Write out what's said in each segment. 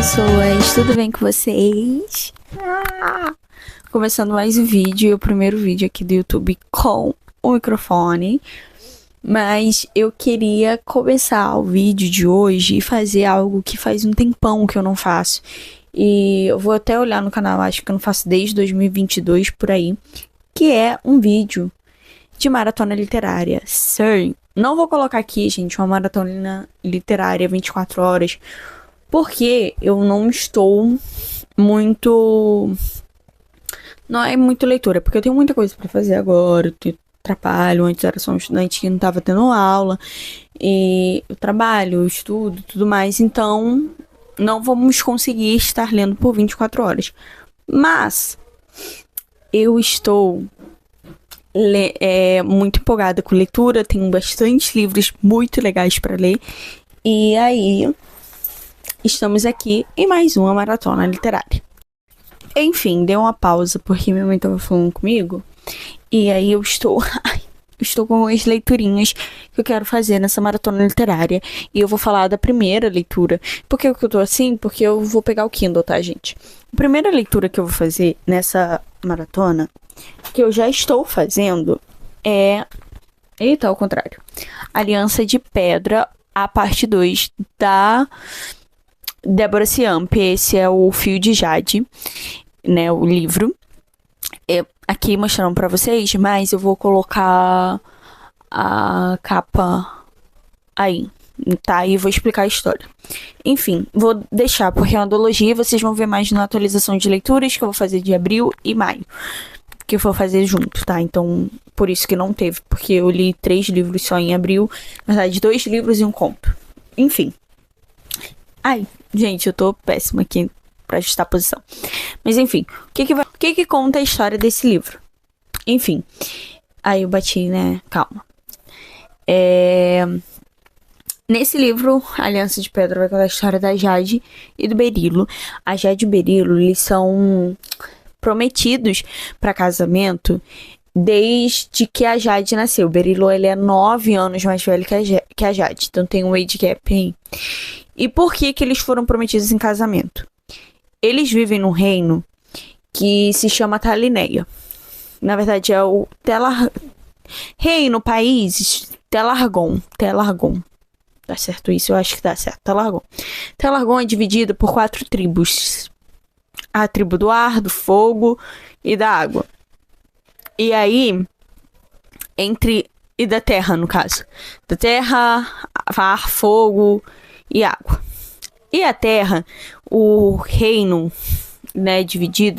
pessoas, tudo bem com vocês? Começando mais um vídeo, o primeiro vídeo aqui do YouTube com o microfone. Mas eu queria começar o vídeo de hoje e fazer algo que faz um tempão que eu não faço. E eu vou até olhar no canal, acho que eu não faço desde 2022 por aí, que é um vídeo de maratona literária. Sim, não vou colocar aqui, gente, uma maratona literária 24 horas, porque eu não estou muito... Não é muito leitura, porque eu tenho muita coisa pra fazer agora, eu tenho trabalho, antes era só um estudante que não tava tendo aula, e eu trabalho, eu estudo, tudo mais, então não vamos conseguir estar lendo por 24 horas. Mas eu estou muito empolgada com leitura, tenho bastante livros muito legais para ler, e aí estamos aqui em mais uma maratona literária. Enfim, dei uma pausa porque minha mãe tava falando comigo, e aí eu estou com as leiturinhas que eu quero fazer nessa maratona literária. E eu vou falar da primeira leitura. Por que eu tô assim? Porque eu vou pegar o Kindle, tá, gente? A primeira leitura que eu vou fazer nessa maratona, que eu já estou fazendo, é... Eita, ao contrário. Aliança de Pedra, a parte 2, da Débora Ciampi. Esse é o Fio de Jade, né, o livro. Aqui mostrando pra vocês, mas eu vou colocar a capa aí, tá? E vou explicar a história. Enfim, vou deixar, porque é uma duologia, vocês vão ver mais na atualização de leituras que eu vou fazer de abril e maio, que eu vou fazer junto, tá? Então, por isso que não teve, porque eu li 3 livros só em abril, na verdade 2 livros e um conto. Enfim. Ai, gente, eu tô péssima aqui pra ajustar a posição. Mas enfim, o que conta a história desse livro? Enfim, aí eu bati, né? Calma. Nesse livro, Aliança de Pedra vai contar a história da Jade e do Berilo. A Jade e o Berilo, eles são prometidos para casamento desde que a Jade nasceu. O Berilo, ele é 9 anos mais velho que a Jade, então tem um age gap aí. E por que eles foram prometidos em casamento? Eles vivem num reino que se chama Talinéia. Na verdade, é o Reino, país, Telargon. Tá certo isso? Eu acho que tá certo. Telargon. Telargon é dividido por 4 tribos. A tribo do ar, do fogo e da água. E aí, e da terra, no caso. Da terra, ar, fogo e água. E a terra, o reino, né,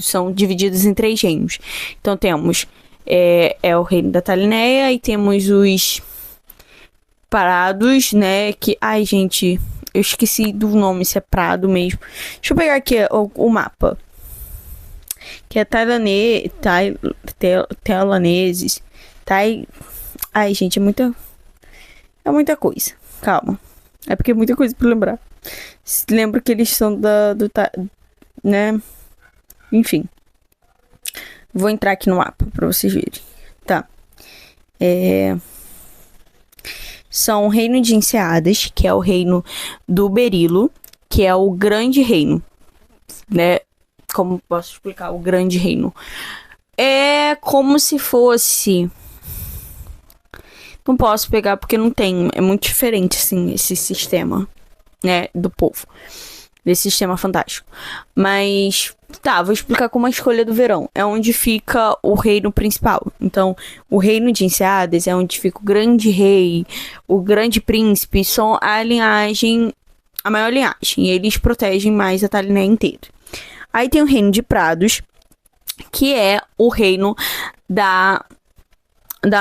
são divididos em 3 reinos. Então temos o reino da Talinéia e temos os Parados, né, que... Ai, gente, eu esqueci do nome, se é Prado mesmo. Deixa eu pegar aqui o mapa. Que é Tailaneses. Ai, gente, é muita coisa. Calma. É porque é muita coisa pra lembrar. Lembro que eles são né? Enfim. Vou entrar aqui no mapa pra vocês verem. Tá. São o reino de Enseadas, que é o reino do Berilo, que é o grande reino, né? Como posso explicar o grande reino? É como se fosse... Não posso pegar porque não tem. É muito diferente, assim, esse sistema, né, do povo. Desse sistema fantástico. Mas, tá, vou explicar como a escolha do verão. É onde fica o reino principal. Então, o reino de Enseadas é onde fica o grande rei, o grande príncipe. São a maior linhagem. E eles protegem mais a Talinéia inteira. Aí tem o reino de Prados, que é o reino da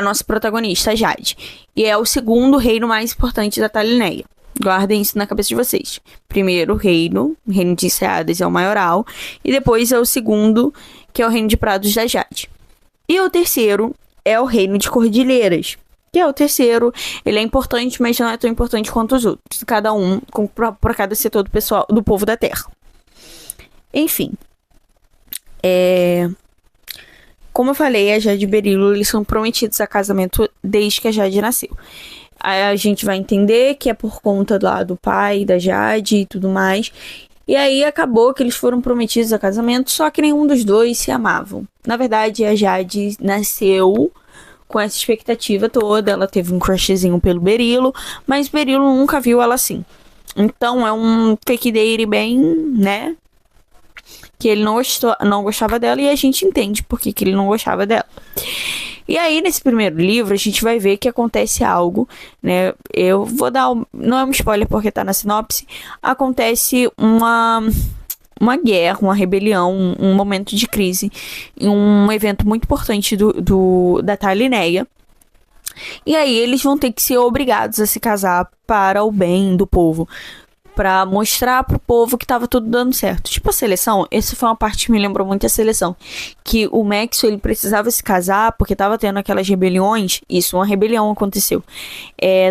nossa protagonista, Jade. E é o segundo reino mais importante da Talinéia. Guardem isso na cabeça de vocês. Primeiro, o reino de Enseadas é o maioral. E depois é o segundo, que é o reino de Prados da Jade. E o terceiro é o reino de Cordilheiras. Que é o terceiro. Ele é importante, mas não é tão importante quanto os outros. Cada um, para cada setor do pessoal, do povo da Terra. Enfim. Como eu falei, a Jade e o Berilo, eles são prometidos a casamento desde que a Jade nasceu. Aí a gente vai entender que é por conta lá do pai, da Jade e tudo mais. E aí acabou que eles foram prometidos a casamento, só que nenhum dos dois se amavam. Na verdade, a Jade nasceu com essa expectativa toda, ela teve um crushzinho pelo Berilo, mas Berilo nunca viu ela assim. Então é um fake date bem, né? Que ele não gostava dela, e a gente entende por que ele não gostava dela. E aí, nesse primeiro livro, a gente vai ver que acontece algo, né? Eu vou dar. Não é um spoiler porque tá na sinopse. Acontece uma guerra, uma rebelião, um momento de crise, um evento muito importante da Talinéia. E aí eles vão ter que ser obrigados a se casar para o bem do povo, para mostrar pro povo que tava tudo dando certo. Tipo a seleção, essa foi uma parte que me lembrou muito a seleção, que o Max, ele precisava se casar porque tava tendo aquelas rebeliões, isso, uma rebelião aconteceu,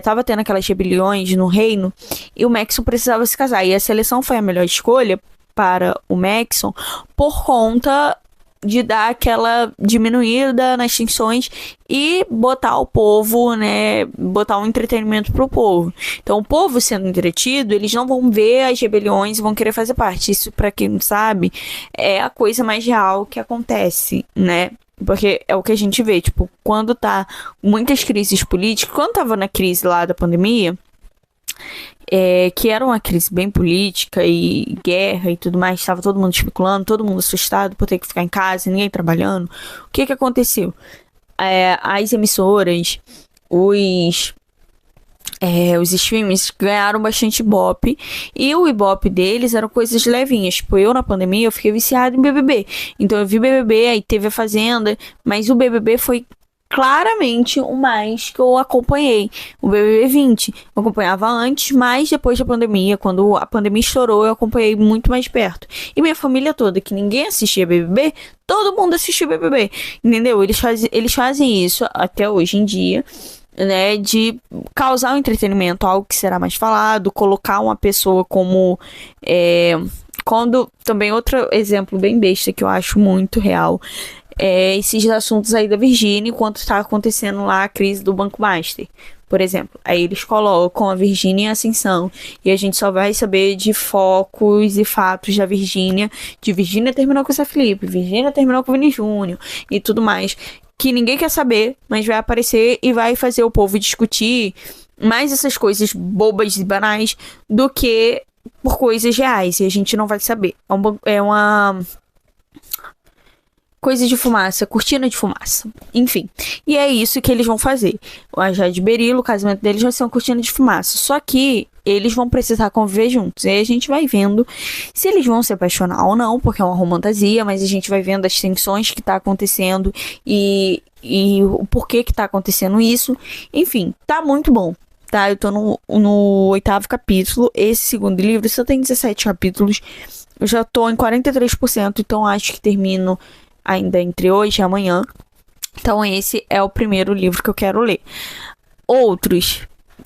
tava tendo aquelas rebeliões no reino, e o Max precisava se casar, e a seleção foi a melhor escolha para o Maxon por conta de dar aquela diminuída nas tensões e botar o povo, né, botar um entretenimento pro povo. Então, o povo sendo entretido, eles não vão ver as rebeliões e vão querer fazer parte. Isso, para quem não sabe, é a coisa mais real que acontece, né? Porque é o que a gente vê, tipo, quando tá muitas crises políticas, quando tava na crise lá da pandemia, que era uma crise bem política e guerra e tudo mais, estava todo mundo especulando, todo mundo assustado por ter que ficar em casa, ninguém trabalhando. O que aconteceu? As emissoras, os streams ganharam bastante ibope, e o ibope deles eram coisas levinhas. Tipo, eu na pandemia eu fiquei viciado em BBB, então eu vi BBB, aí teve a Fazenda, mas o BBB foi claramente o mais que eu acompanhei. O BBB 20 eu acompanhava antes, mas depois da pandemia, quando a pandemia estourou, eu acompanhei muito mais perto. E minha família toda, que ninguém assistia BBB, todo mundo assistia BBB, entendeu? Eles fazem isso até hoje em dia, né, de causar um entretenimento, algo que será mais falado, colocar uma pessoa como quando também outro exemplo bem besta que eu acho muito real, esses assuntos aí da Virgínia, enquanto está acontecendo lá a crise do Banco Master, por exemplo. Aí eles colocam a Virgínia em ascensão, e a gente só vai saber de focos e fatos da Virgínia, de Virgínia terminou com o Zé Felipe, Virgínia terminou com o Vini Júnior e tudo mais, que ninguém quer saber, mas vai aparecer e vai fazer o povo discutir mais essas coisas bobas e banais do que por coisas reais, e a gente não vai saber. É uma coisa de fumaça, cortina de fumaça, enfim. E é isso que eles vão fazer. A Jade Berilo, o casamento deles vai ser uma cortina de fumaça. Só que eles vão precisar conviver juntos. E aí a gente vai vendo se eles vão se apaixonar ou não, porque é uma romantasia, mas a gente vai vendo as tensões que tá acontecendo e o porquê que tá acontecendo isso. Enfim, tá muito bom. Tá, eu tô no 8º capítulo. Esse segundo livro só tem 17 capítulos. Eu já tô em 43%, então acho que termino ainda entre hoje e amanhã. Então esse é o primeiro livro que eu quero ler.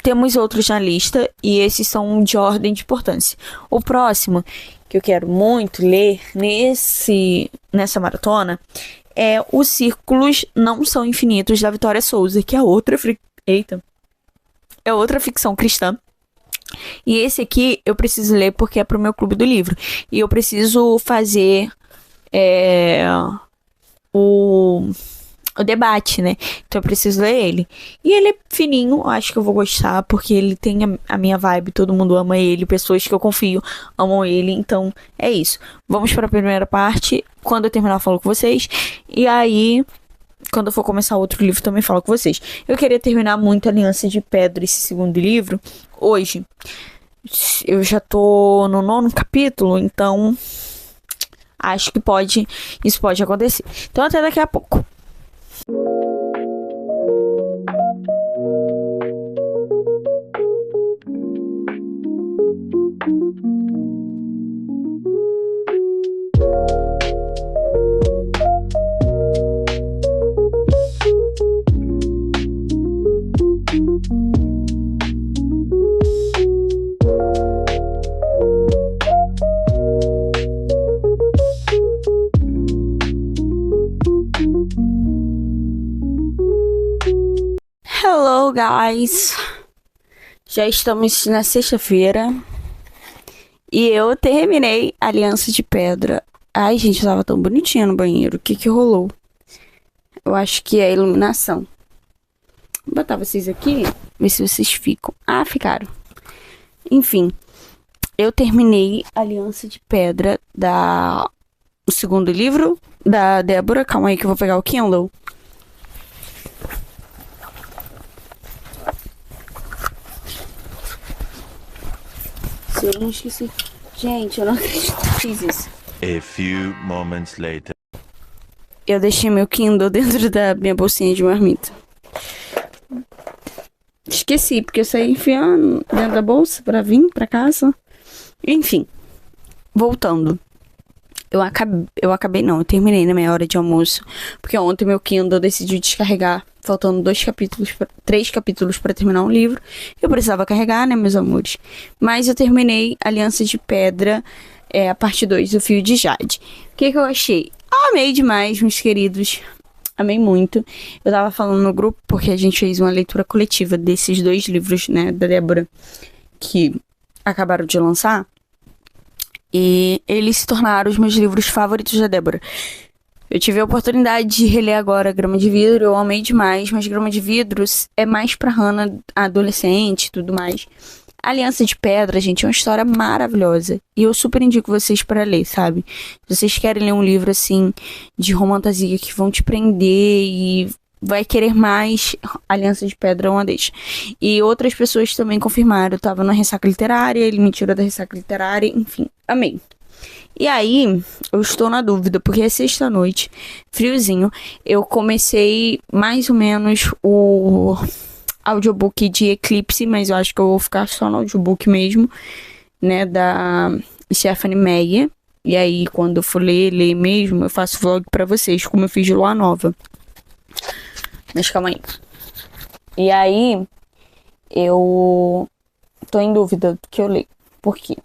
Temos outros na lista, e esses são de ordem de importância. O próximo que eu quero muito ler nessa maratona é Os Círculos Não São Infinitos, da Vitória Souza, que é outra ficção cristã. E esse aqui eu preciso ler porque é pro meu clube do livro, e eu preciso fazer o debate, né? Então eu preciso ler ele. E ele é fininho, acho que eu vou gostar, porque ele tem a minha vibe, todo mundo ama ele, pessoas que eu confio amam ele, então é isso. Vamos para a primeira parte, quando eu terminar eu falo com vocês, e aí, quando eu for começar outro livro também falo com vocês. Eu queria terminar muito Aliança de Pedra, esse segundo livro, hoje. Eu já tô no 9º capítulo, então acho que isso pode acontecer. Então até daqui a pouco. Hello, guys! Já estamos na sexta-feira E eu terminei Aliança de Pedra. Ai, gente, eu tava tão bonitinha no banheiro. O que que rolou? Eu acho que é a iluminação. Vou botar vocês aqui, ver se vocês ficam. Ah, ficaram. Enfim, eu terminei Aliança de Pedra o segundo livro da Débora. Calma aí que eu vou pegar o Kindle. Se eu não esqueci. Gente, eu não acredito que fiz isso. A few moments later. Eu deixei meu Kindle dentro da minha bolsinha de marmita. Esqueci, porque eu saí enfiando dentro da bolsa pra vir pra casa. Enfim, voltando. Eu terminei na minha hora de almoço. Porque ontem meu Kindle decidiu descarregar, faltando 3 capítulos pra terminar um livro. Eu precisava carregar, né, meus amores? Mas eu terminei Aliança de Pedra, a parte 2, O Fio de Jade. O que eu achei? Amei demais, meus queridos. Amei muito. Eu tava falando no grupo porque a gente fez uma leitura coletiva desses 2 livros, né, da Débora, que acabaram de lançar. E eles se tornaram os meus livros favoritos da Débora. Eu tive a oportunidade de reler agora Grama de Vidro, eu amei demais, mas Grama de Vidro é mais pra Hannah adolescente e tudo mais. Aliança de Pedra, gente, é uma história maravilhosa. E eu super indico vocês para ler, sabe? Se vocês querem ler um livro, assim, de romantasia que vão te prender e vai querer mais, Aliança de Pedra é uma deixa. E outras pessoas também confirmaram. Eu tava na ressaca literária, ele me tirou da ressaca literária, enfim, amei. E aí, eu estou na dúvida, porque é sexta-noite, friozinho, eu comecei mais ou menos o audiobook de Eclipse, mas eu acho que eu vou ficar só no audiobook mesmo, né, da Stephanie Meyer. E aí, quando eu for ler mesmo, eu faço vlog pra vocês, como eu fiz de Lua Nova. Mas calma aí. E aí, eu tô em dúvida do que eu leio. Por quê?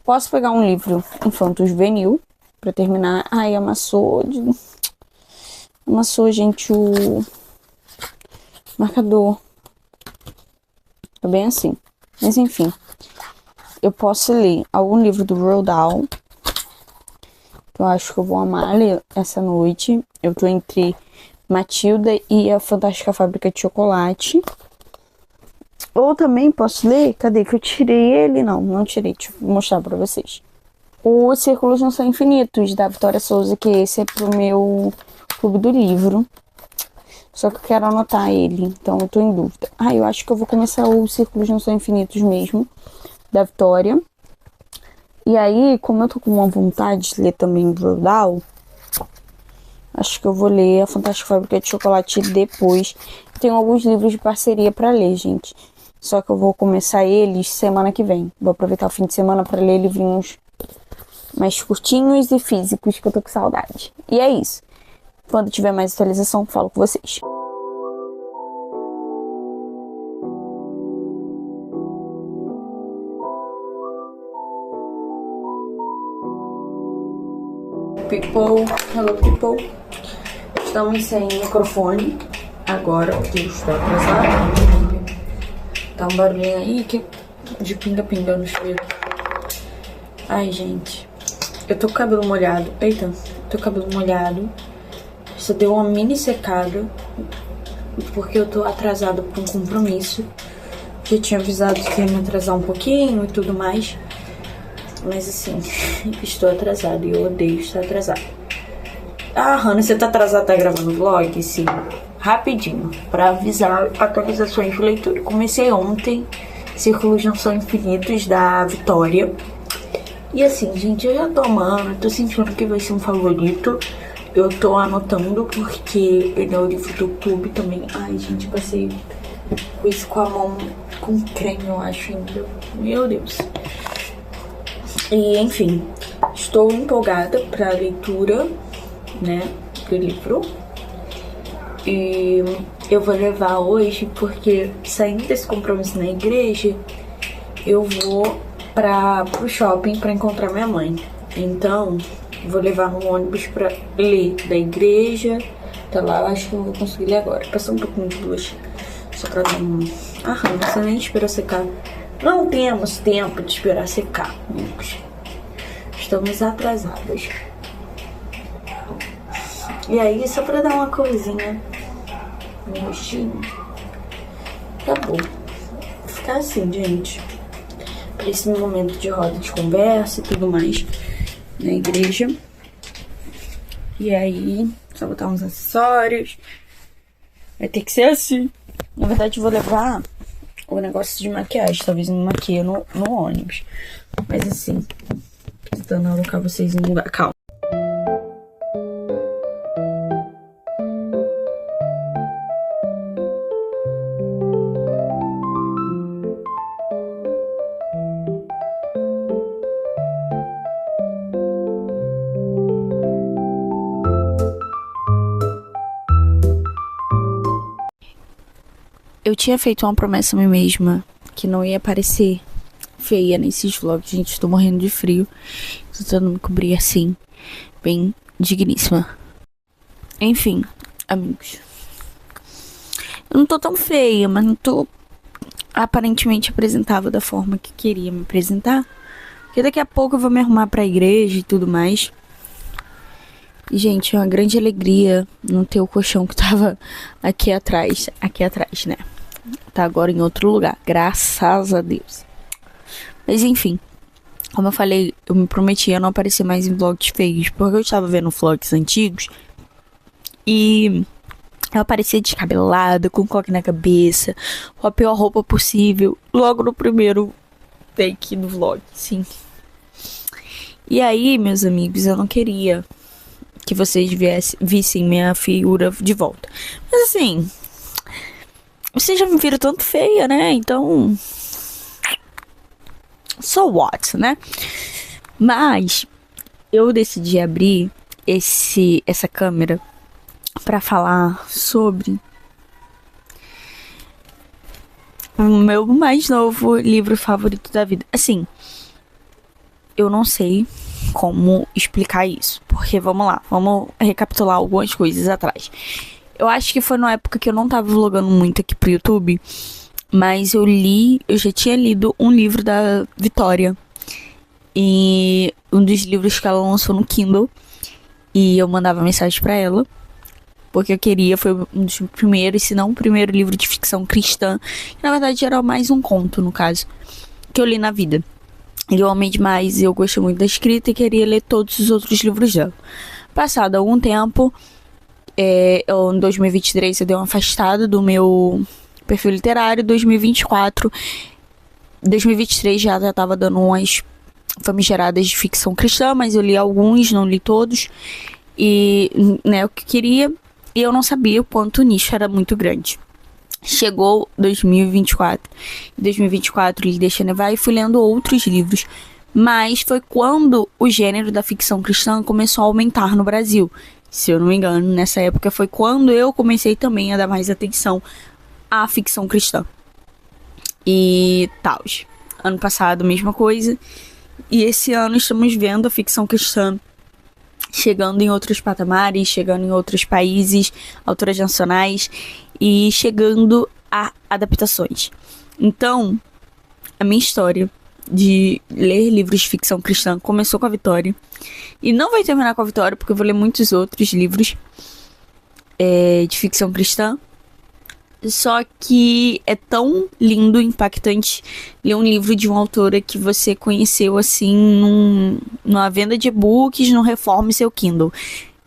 Posso pegar um livro infanto-juvenil pra terminar. Ai, amassou, gente, o marcador. É bem assim. Mas enfim. Eu posso ler algum livro do Roald Dahl. Que eu acho que eu vou amar ler essa noite. Eu tô entre Matilda e a Fantástica Fábrica de Chocolate. Ou também posso ler... Cadê que eu tirei ele? Não tirei. Deixa eu mostrar pra vocês. Os Círculos Não São Infinitos, da Vitória Souza. Que esse é pro meu clube do livro. Só que eu quero anotar ele, então eu tô em dúvida. Eu acho que eu vou começar o Círculos Não São Infinitos mesmo, da Vitória. E aí, como eu tô com uma vontade de ler também o Roald Dahl, acho que eu vou ler a Fantástica Fábrica de Chocolate depois. Tenho alguns livros de parceria pra ler, gente. Só que eu vou começar eles semana que vem. Vou aproveitar o fim de semana pra ler livrinhos mais curtinhos e físicos, que eu tô com saudade. E é isso. Quando tiver mais atualização, falo com vocês. People, hello people. Estamos sem microfone agora, porque eu estou atrasada. Tá um barulhinho aí de pinga-pinga no chuveiro. Ai, gente. Eu tô com o cabelo molhado. Eita, tô com o cabelo molhado. Só deu uma mini secada, porque eu tô atrasada pra um compromisso. Já tinha avisado que ia me atrasar um pouquinho e tudo mais. Mas assim, estou atrasada e eu odeio estar atrasada. Hannah, você tá atrasada, tá gravando vlog? Sim. Rapidinho, pra avisar atualizações de leitura. Comecei ontem, Círculos Não São Infinitos, da Vitória. E assim, gente, eu já tô amando, tô sentindo que vai ser um favorito. Eu tô anotando porque ele é o livro do clube também. Ai, gente, passei com isso com a mão com creme, eu acho ainda. Meu Deus. E, enfim, estou empolgada pra leitura, né, do livro. E eu vou levar hoje porque, saindo desse compromisso na igreja, eu vou pro shopping pra encontrar minha mãe. Então, vou levar no ônibus pra ler da igreja. Tá lá, eu acho que eu vou conseguir ler agora. Passou um pouquinho de luz. Só pra dar um... Hannah, você nem esperou secar. Não temos tempo de esperar secar, amigos. Estamos atrasadas. E aí, só pra dar uma coisinha no rostinho, tá bom. Vou ficar assim, gente. Pra esse momento de roda de conversa e tudo mais na igreja. E aí, só botar uns acessórios. Vai ter que ser assim. Na verdade, eu vou levar o negócio de maquiagem. Talvez me maquie no ônibus. Mas assim, tentando alocar vocês em um lugar calmo. Eu tinha feito uma promessa a mim mesma que não ia parecer feia nesses vlogs. Gente, tô morrendo de frio. Tô tentando me cobrir assim, bem digníssima. Enfim, amigos. Eu não tô tão feia, mas não tô aparentemente apresentável da forma que queria me apresentar. Porque daqui a pouco eu vou me arrumar pra igreja e tudo mais. E, gente, é uma grande alegria não ter o colchão que tava aqui atrás, né? Tá agora em outro lugar, graças a Deus. Mas enfim, como eu falei, eu me prometi a não aparecer mais em vlogs feios, porque eu estava vendo vlogs antigos e eu aparecia descabelada, com coque na cabeça, com a pior roupa possível, logo no primeiro take do vlog, sim. E aí, meus amigos, eu não queria que vocês vissem minha figura de volta. Mas assim, vocês já me viram tanto feia, né? Então, so what, né? Mas eu decidi abrir essa câmera pra falar sobre o meu mais novo livro favorito da vida. Assim, eu não sei como explicar isso, porque vamos lá, vamos recapitular algumas coisas atrás. Eu acho que foi numa época que eu não tava vlogando muito aqui pro YouTube, mas eu já tinha lido um livro da Vitória, e um dos livros que ela lançou no Kindle, e eu mandava mensagem pra ela, porque eu queria, foi um dos primeiros, se não o primeiro livro de ficção cristã, que na verdade era mais um conto, no caso, que eu li na vida. Eu amei demais, eu gostei muito da escrita e queria ler todos os outros livros dela. Passado algum tempo, em 2023 eu dei uma afastada do meu perfil literário. 2023 já tava dando umas famigeradas de ficção cristã, mas eu li alguns, não li todos. E, né, o que eu queria, e eu não sabia o quanto o nicho era muito grande. Chegou 2024. Em 2024 li Deixa Nevar e fui lendo outros livros. Mas foi quando o gênero da ficção cristã começou a aumentar no Brasil. Se eu não me engano, nessa época foi quando eu comecei também a dar mais atenção à ficção cristã. E tal. Ano passado, mesma coisa. E esse ano estamos vendo a ficção cristã chegando em outros patamares, chegando em outros países, autoras nacionais e chegando a adaptações. Então, a minha história de ler livros de ficção cristã começou com a Vitória e não vai terminar com a Vitória, porque eu vou ler muitos outros livros de ficção cristã. Só que é tão lindo, impactante ler um livro de uma autora que você conheceu assim numa venda de e-books, no Reforme Seu Kindle.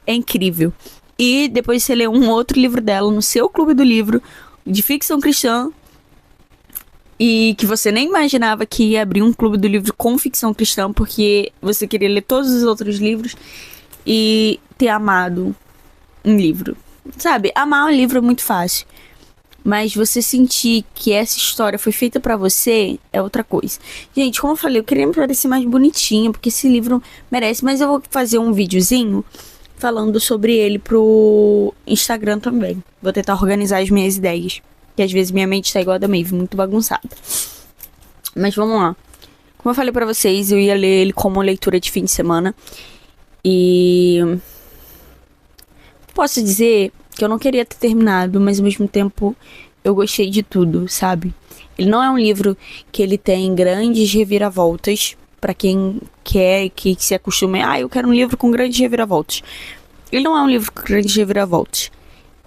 É incrível. E depois você lê um outro livro dela no seu clube do livro de ficção cristã e que você nem imaginava que ia abrir um clube do livro com ficção cristã, porque você queria ler todos os outros livros e ter amado um livro. Sabe, amar um livro é muito fácil. Mas você sentir que essa história foi feita pra você é outra coisa. Gente, como eu falei, eu queria me parecer mais bonitinha, porque esse livro merece. Mas eu vou fazer um videozinho falando sobre ele pro Instagram também. Vou tentar organizar as minhas ideias, que às vezes minha mente tá igual a da Maeve, muito bagunçada. Mas vamos lá. Como eu falei pra vocês, eu ia ler ele como leitura de fim de semana. E posso dizer que eu não queria ter terminado, mas ao mesmo tempo eu gostei de tudo, sabe? Ele não é um livro que ele tem grandes reviravoltas, pra quem quer, que se acostume, eu quero um livro com grandes reviravoltas. Ele não é um livro com grandes reviravoltas.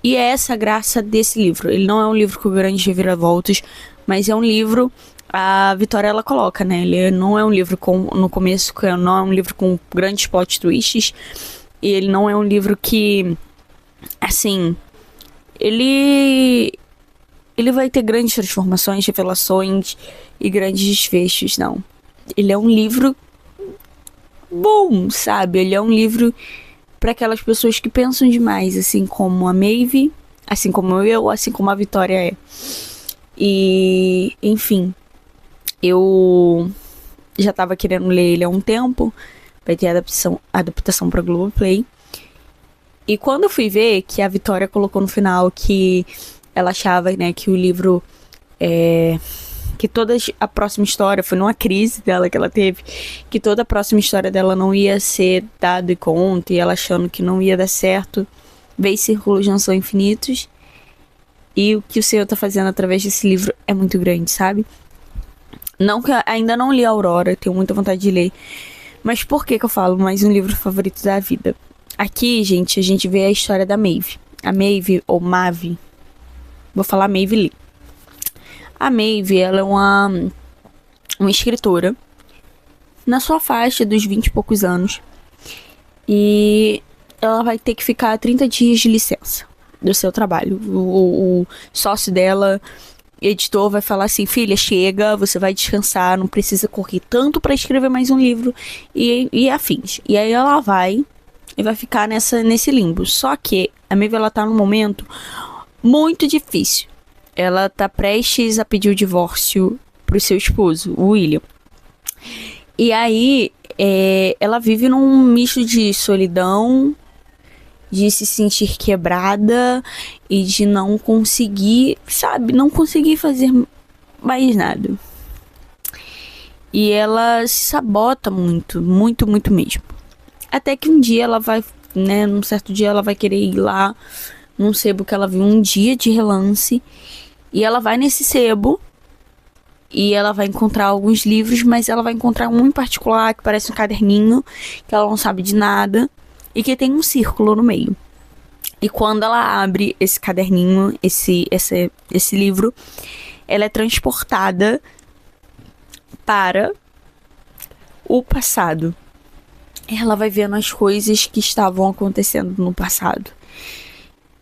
E é essa a graça desse livro. Ele não é um livro com grandes reviravoltas, mas é um livro... A Vitória, ela coloca, né? Ele não é um livro no começo, não é um livro com grandes plot twists. E ele não é um livro que, assim... Ele vai ter grandes transformações, revelações e grandes desfechos, não. Ele é um livro bom, sabe? Ele é um livro para aquelas pessoas que pensam demais, assim como a Maeve, assim como eu, assim como a Vitória é. E, enfim, eu já tava querendo ler ele há um tempo. Vai ter adaptação pra Globoplay. E quando eu fui ver que a Vitória colocou no final que ela achava, né, que o livro... que toda a próxima história foi numa crise dela que ela teve, que toda a próxima história dela não ia ser dado e conta, e ela achando que não ia dar certo, veio Círculos Não São Infinitos, e o que o Senhor tá fazendo através desse livro é muito grande, sabe? Não que eu ainda não li a Aurora, tenho muita vontade de ler, mas por que eu falo mais um livro favorito da vida? Aqui, gente, a gente vê a história da Maeve. A Maeve, ou Maeve, vou falar Maeve Lee. A Maeve, ela é uma escritora na sua faixa dos 20 e poucos anos. E ela vai ter que ficar 30 dias de licença do seu trabalho. O sócio dela, editor, vai falar assim: filha, chega, você vai descansar, não precisa correr tanto para escrever mais um livro e afins. E aí ela vai e vai ficar nesse limbo. Só que a Maeve, ela tá num momento muito difícil. Ela tá prestes a pedir o divórcio pro seu esposo, o William. E aí, ela vive num misto de solidão, de se sentir quebrada e de não conseguir, sabe, não conseguir fazer mais nada. E ela se sabota muito, muito, muito mesmo. Até que um dia ela vai, né, num certo dia ela vai querer ir lá num sebo que ela viu um dia de relance. E ela vai nesse sebo e ela vai encontrar alguns livros, mas ela vai encontrar um em particular que parece um caderninho, que ela não sabe de nada e que tem um círculo no meio. E quando ela abre esse caderninho, esse livro, ela é transportada para o passado. Ela vai vendo as coisas que estavam acontecendo no passado.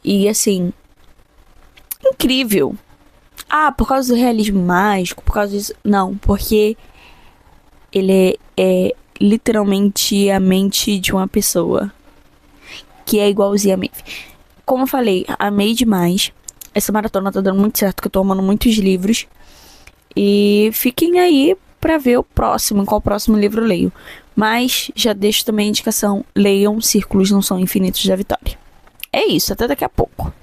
E assim, incrível. Por causa do realismo mágico, por causa disso. Não, porque ele é literalmente a mente de uma pessoa que é igualzinha a Maeve. Como eu falei, amei demais. Essa maratona tá dando muito certo, que eu tô amando muitos livros. E fiquem aí pra ver qual próximo livro eu leio. Mas já deixo também a indicação: leiam Círculos Não São Infinitos, da Vitória. É isso, até daqui a pouco.